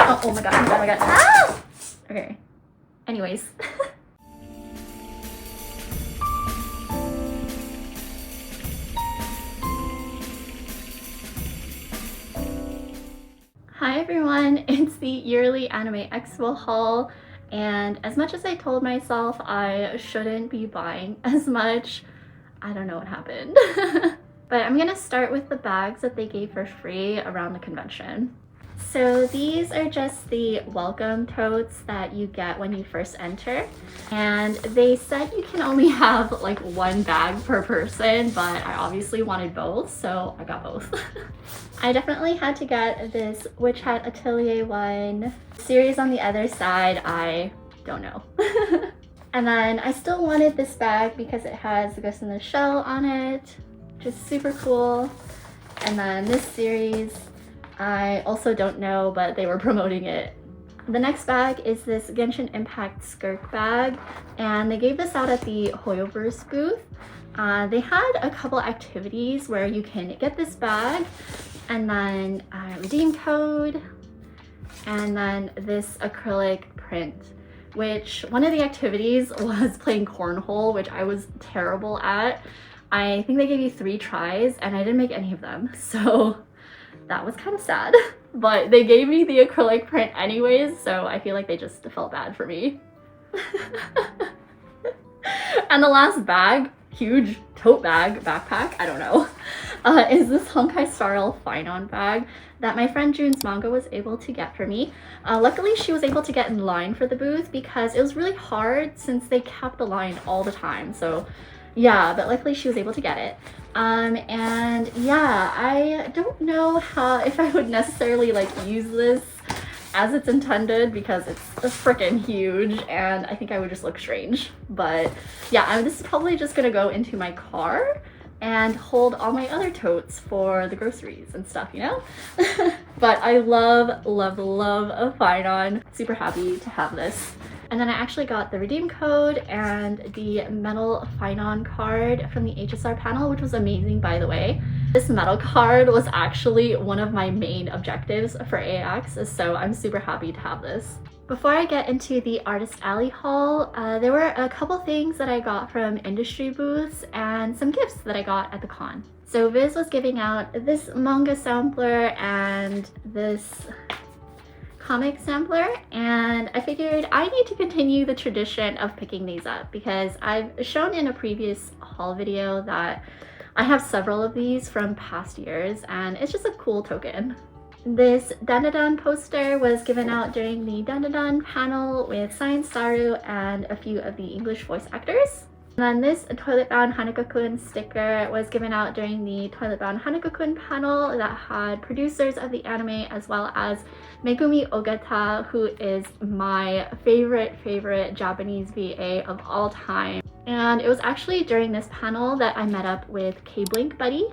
Oh my god, oh my god. Ah! Okay. Anyways. Hi everyone, it's the yearly anime expo haul, and as much as I told myself I shouldn't be buying as much, I don't know what happened. But I'm gonna start with the bags that they gave for free around the convention. So these are just the welcome totes that you get when you first enter, and they said you can only have like one bag per person, but I obviously wanted both, so I got both. I definitely had to get this Witch Hat Atelier one. Series on the other side, I don't know. And then I still wanted this bag because it has the Ghost in the Shell on it, which is super cool. And then this series, I also don't know, but they were promoting it. The next bag is this Genshin Impact Skirk bag, and they gave this out at the Hoyoverse booth. They had a couple activities where you can get this bag, and then a redeem code, and then this acrylic print, which one of the activities was playing cornhole, which I was terrible at. I think they gave you 3 tries, and I didn't make any of them, so that was kind of sad. But they gave me the acrylic print anyways, so I feel like they just felt bad for me. And the last bag, huge tote bag, backpack, I don't know, is this honkai style fine-on bag that my friend June's manga was able to get for me. Luckily she was able to get in line for the booth because it was really hard since they kept the line all the time, so yeah, but luckily she was able to get it. And yeah, I don't know if I would necessarily like use this as it's intended because it's freaking huge and I think I would just look strange. But yeah, this is probably just gonna go into my car and hold all my other totes for the groceries and stuff, you know? But I love a fine-on. Super happy to have this. And then I actually got the redeem code and the metal fine-on card from the HSR panel, which was amazing, by the way. This metal card was actually one of my main objectives for AX, so I'm super happy to have this. Before I get into the Artist Alley haul, there were a couple things that I got from industry booths and some gifts that I got at the con. So Viz was giving out this manga sampler and this comic sampler, and I figured I need to continue the tradition of picking these up because I've shown in a previous haul video that I have several of these from past years and it's just a cool token. This Dandadan poster was given out during the Dandadan panel with Science Saru and a few of the English voice actors. And then this Toilet Bound Hanako-kun sticker was given out during the Toilet Bound Hanako-kun panel that had producers of the anime as well as Megumi Ogata, who is my favorite Japanese VA of all time. And it was actually during this panel that I met up with K-Blink Buddy.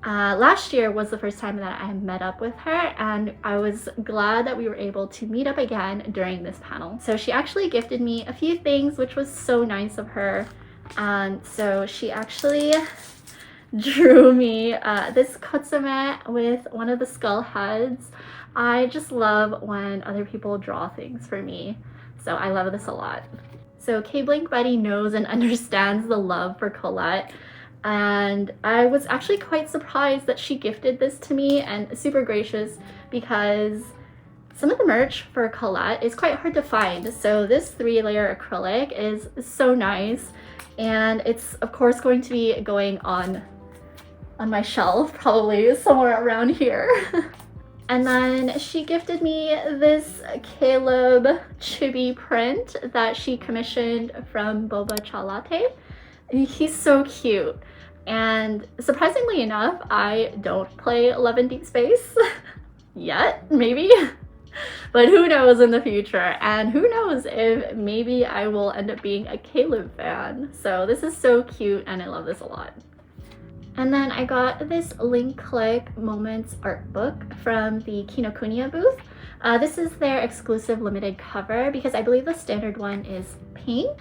Last year was the first time that I met up with her, and I was glad that we were able to meet up again during this panel. So she actually gifted me a few things, which was so nice of her. So she actually drew me this kotsume with one of the skull heads. I just love when other people draw things for me, so I love this a lot. So K-Blink Buddy knows and understands the love for Colette, and I was actually quite surprised that she gifted this to me, and super gracious because some of the merch for Colette is quite hard to find. So this 3-layer acrylic is so nice, and it's of course going to be going on my shelf, probably somewhere around here. And then she gifted me this Caleb chibi print that she commissioned from Boba Cha Latte. He's so cute. And surprisingly enough, I don't play Love in Deep Space yet, maybe. But who knows in the future, and who knows if maybe I will end up being a Caleb fan. So this is so cute and I love this a lot. And then I got this Link Click Moments art book from the Kinokuniya booth. This is their exclusive limited cover because I believe the standard one is pink.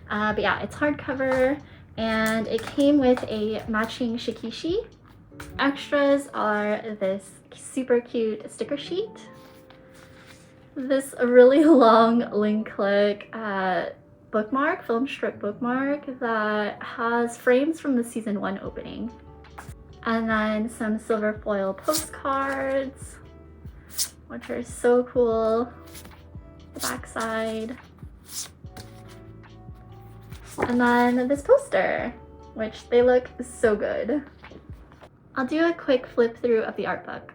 But yeah, it's hardcover and it came with a matching shikishi. Extras are this super cute sticker sheet this really long link click bookmark, film strip bookmark that has frames from the season 1 opening. And then some silver foil postcards, which are so cool. The back side. And then this poster, which they look so good. I'll do a quick flip through of the art book.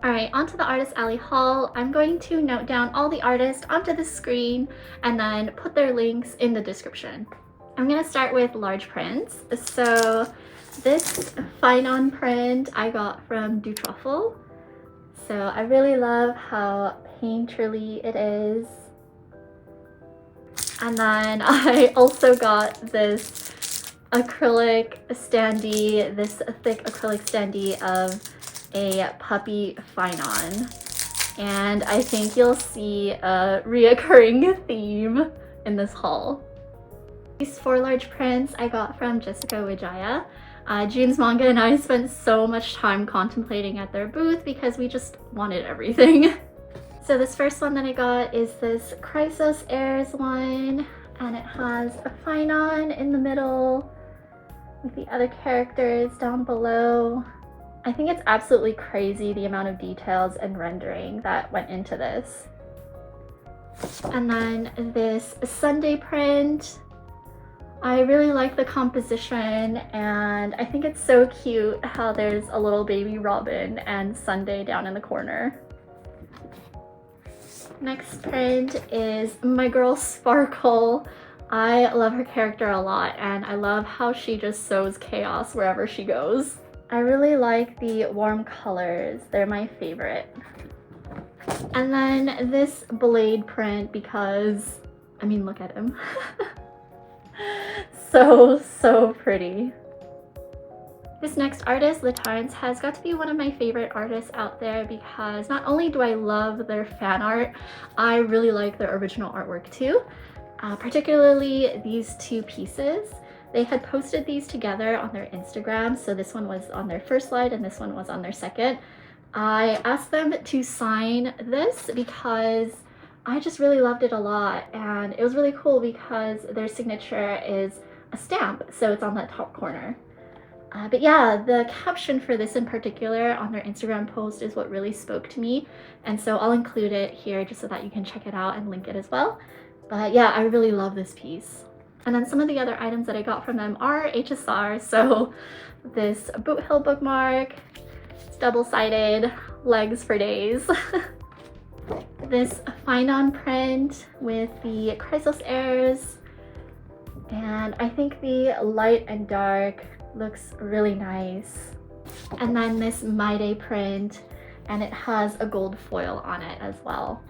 Alright, onto the Artist Alley haul. I'm going to note down all the artists onto the screen and then put their links in the description. I'm going to start with large prints. So this fine-on print I got from duetrofl. So I really love how painterly it is. And then I also got this acrylic standee, this thick acrylic standee of a puppy fine-on. And I think you'll see a reoccurring theme in this haul. These 4 large prints I got from tgswiiwagaa. June's Manga and I spent so much time contemplating at their booth because we just wanted everything. So this first one that I got is this Chrysos Airs one, and it has a fine-on in the middle with the other characters down below. I think it's absolutely crazy the amount of details and rendering that went into this. And then this Sunday print. I really like the composition, and I think it's so cute how there's a little baby Robin and Sunday down in the corner. Next print is my girl Sparkle. I love her character a lot, and I love how she just sows chaos wherever she goes. I really like the warm colors. They're my favorite. And then this Blade print because, I mean, look at him. So pretty. This next artist, Litarnes, has got to be one of my favorite artists out there because not only do I love their fan art, I really like their original artwork too. Particularly these 2 pieces. They had posted these together on their Instagram, so this one was on their first slide and this one was on their second. I asked them to sign this because I just really loved it a lot, and it was really cool because their signature is a stamp, so it's on that top corner. But yeah, the caption for this in particular on their Instagram post is what really spoke to me, and so I'll include it here just so that you can check it out and link it as well. But yeah, I really love this piece. And then some of the other items that I got from them are HSR, so this Boot Hill bookmark, it's double-sided, legs for days. This fine-on print with the Chrysos Airs, and I think the light and dark looks really nice. And then this My Day print, and it has a gold foil on it as well.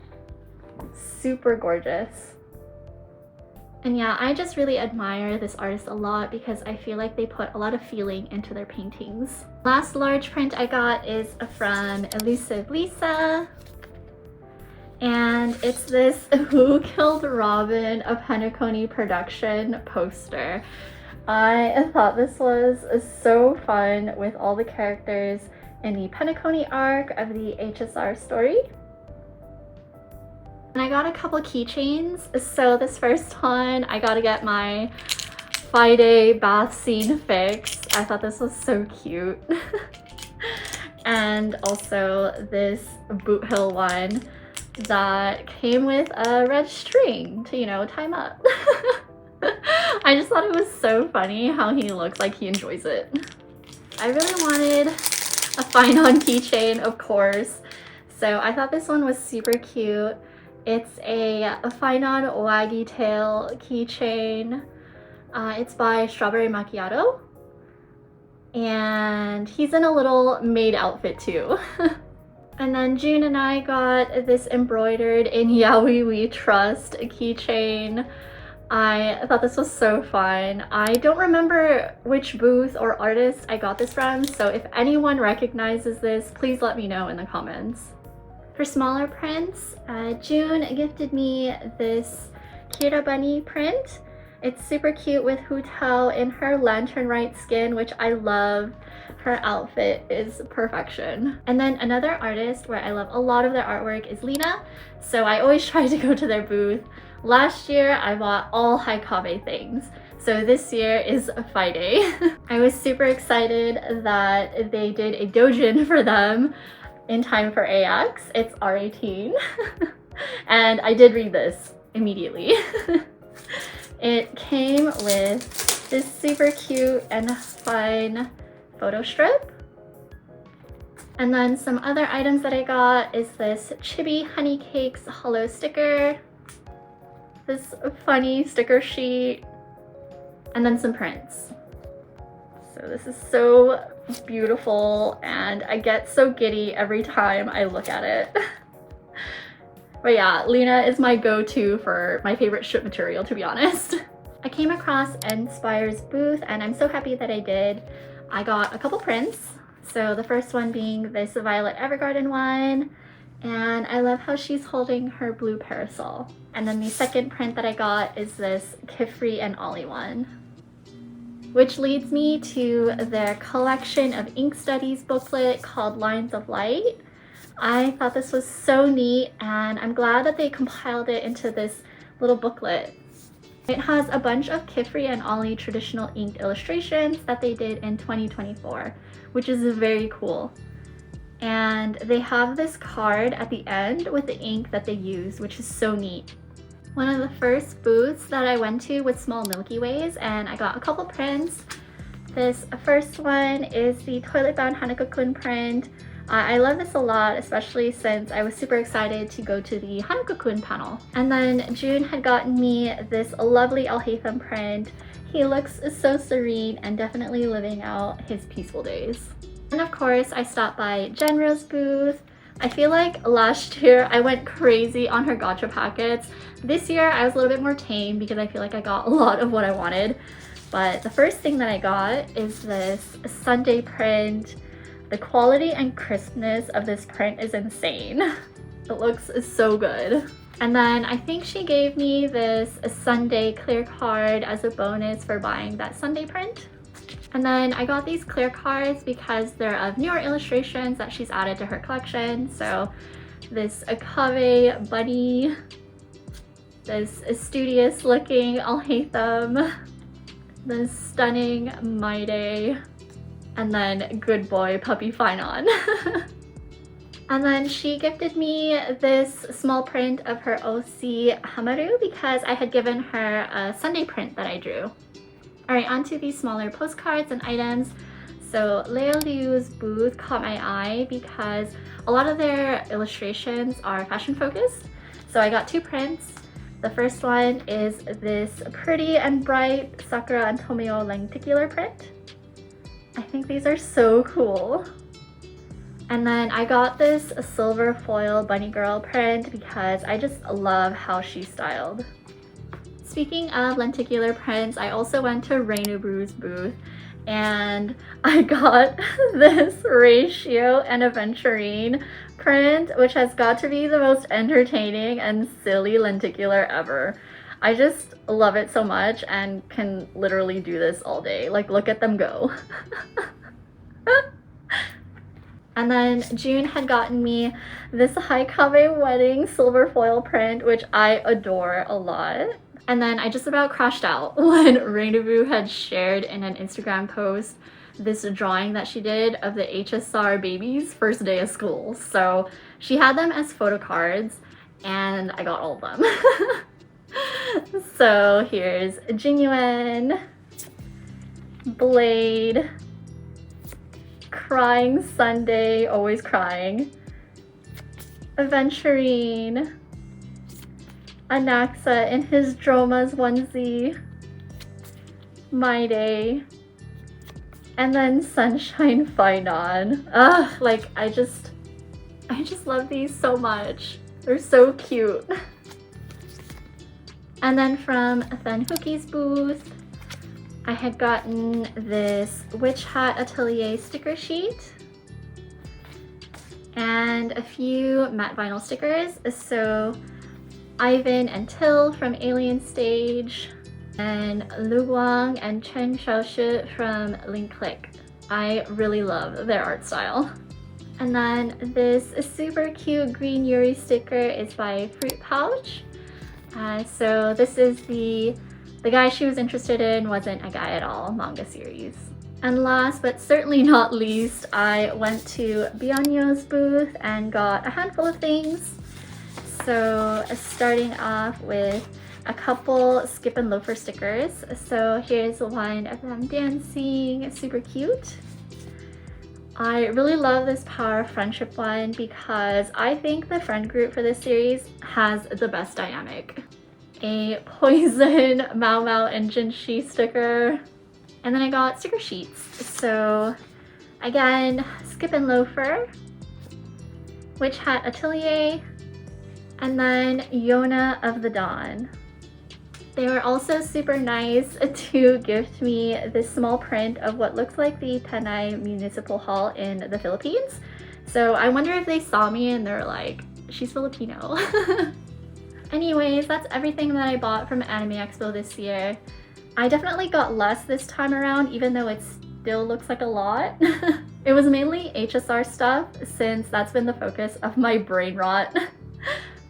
Super gorgeous. And yeah, I just really admire this artist a lot because I feel like they put a lot of feeling into their paintings. Last large print I got is from Elusivelisa. And it's this Who Killed Robin, a Penacony production poster. I thought this was so fun with all the characters in the Penacony arc of the HSR story. And I got a couple keychains. So this first one, I got to get my phaidei bath scene fix. I thought this was so cute. And also this boot heel one that came with a red string to, you know, tie him up. I just thought it was so funny how he looks like he enjoys it. I really wanted a find-on keychain, of course, so I thought this one was super cute. It's a find-on waggy tail keychain. It's by strawberrymacchiato, and he's in a little maid outfit too. And then June and I got this embroidered in yaoi we trust keychain. I thought this was so fun. I don't remember which booth or artist I got this from, so if anyone recognizes this, please let me know in the comments. For smaller prints, June gifted me this kirabunni print. It's super cute with Hutao in her lantern-right skin, which I love. Her outfit is perfection. And then another artist where I love a lot of their artwork is Lena, so I always try to go to their booth. Last year, I bought all Haikage things, so this year is phaidei. I was super excited that they did a doujin for them in time for AX. It's R18, and I did read this immediately. It came with this super cute and fun photo strip. And then some other items that I got is this Chibi Honey Cakes hollow sticker, this funny sticker sheet, and then some prints. So this is so beautiful and I get so giddy every time I look at it. But yeah, Lena is my go-to for my favorite strip material, to be honest. I came across Inspire's booth and I'm so happy that I did. I got a couple prints. So the first one being this Violet Evergarden one, and I love how she's holding her blue parasol. And then the second print that I got is this Kifri and Ollie one, which leads me to their collection of ink studies booklet called Lines of Light. I thought this was so neat and I'm glad that they compiled it into this little booklet. It has a bunch of Kifri and Ollie traditional inked illustrations that they did in 2024, which is very cool. And they have this card at the end with the ink that they use, which is so neat. One of the first booths that I went to was smolmilkyways, and I got a couple prints. This first one is the Toilet Bound Hanako-kun print. I love this a lot, especially since I was super excited to go to the Hanako-kun panel. And then June had gotten me this lovely Alhaitham print. He looks so serene and definitely living out his peaceful days. And of course, I stopped by Jianrou's booth. I feel like last year I went crazy on her gacha packets. This year I was a little bit more tame because I feel like I got a lot of what I wanted. But the first thing that I got is this Sunday print. The quality and crispness of this print is insane. It looks so good. And then I think she gave me this Sunday clear card as a bonus for buying that Sunday print. And then I got these clear cards because they're of newer illustrations that she's added to her collection. So this Akave bunny, this studious looking Alhaitham, this stunning Maide, and then good boy puppy Finon. And then she gifted me this small print of her OC Hamaru because I had given her a Sunday print that I drew. Alright, on to these smaller postcards and items. So Leo Liu's booth caught my eye because a lot of their illustrations are fashion focused. So I got two prints. The first one is this pretty and bright Sakura and Tomio lenticular print. I think these are so cool. And then I got this silver foil bunny girl print because I just love how she's styled. Speaking of lenticular prints, I also went to Rainubrew's booth and I got this Ratio and Aventurine print, which has got to be the most entertaining and silly lenticular ever. I just love it so much and can literally do this all day. Like, look at them go. And then June had gotten me this Haikage wedding silver foil print, which I adore a lot. And then I just about crashed out when rainubrew had shared in an Instagram post this drawing that she did of the HSR babies' first day of school. So she had them as photo cards and I got all of them. So here's Genuine, Blade, Crying Sunday, always crying, Aventurine, Anaxa in his Droma's onesie, My Day, and then Sunshine Finon. Ugh, like I just love these so much. They're so cute. And then from thanhuki's booth, I had gotten this Witch Hat Atelier sticker sheet and a few matte vinyl stickers. So Ivan and Till from Alien Stage, and Lu Guang and Chen Xiaoshi from Link Click. I really love their art style. And then this super cute green Yuri sticker is by fruitpouch. So this is the guy she was interested in wasn't a guy at all manga series. And last but certainly not least, I went to Bionyo's booth and got a handful of things. So starting off with a couple skip and loafer stickers. So here's one of them dancing, super cute. I really love this Power of Friendship one because I think the friend group for this series has the best dynamic. A Poison, Mao Mao, and Jinshi sticker. And then I got sticker sheets. So again, Skip and Loafer, Witch Hat Atelier, and then Yona of the Dawn. They were also super nice to gift me this small print of what looks like the Tanay Municipal Hall in the Philippines. So I wonder if they saw me and they're like, she's Filipino. Anyways, that's everything that I bought from Anime Expo this year. I definitely got less this time around, even though it still looks like a lot. It was mainly HSR stuff since that's been the focus of my brain rot.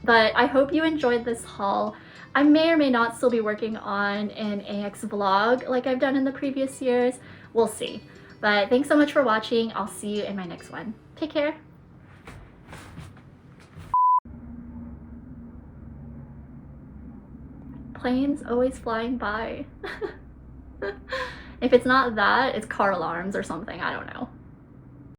But I hope you enjoyed this haul. I may or may not still be working on an AX vlog like I've done in the previous years. We'll see. But thanks so much for watching. I'll see you in my next one. Take care. Planes always flying by. If it's not that, it's car alarms or something. I don't know.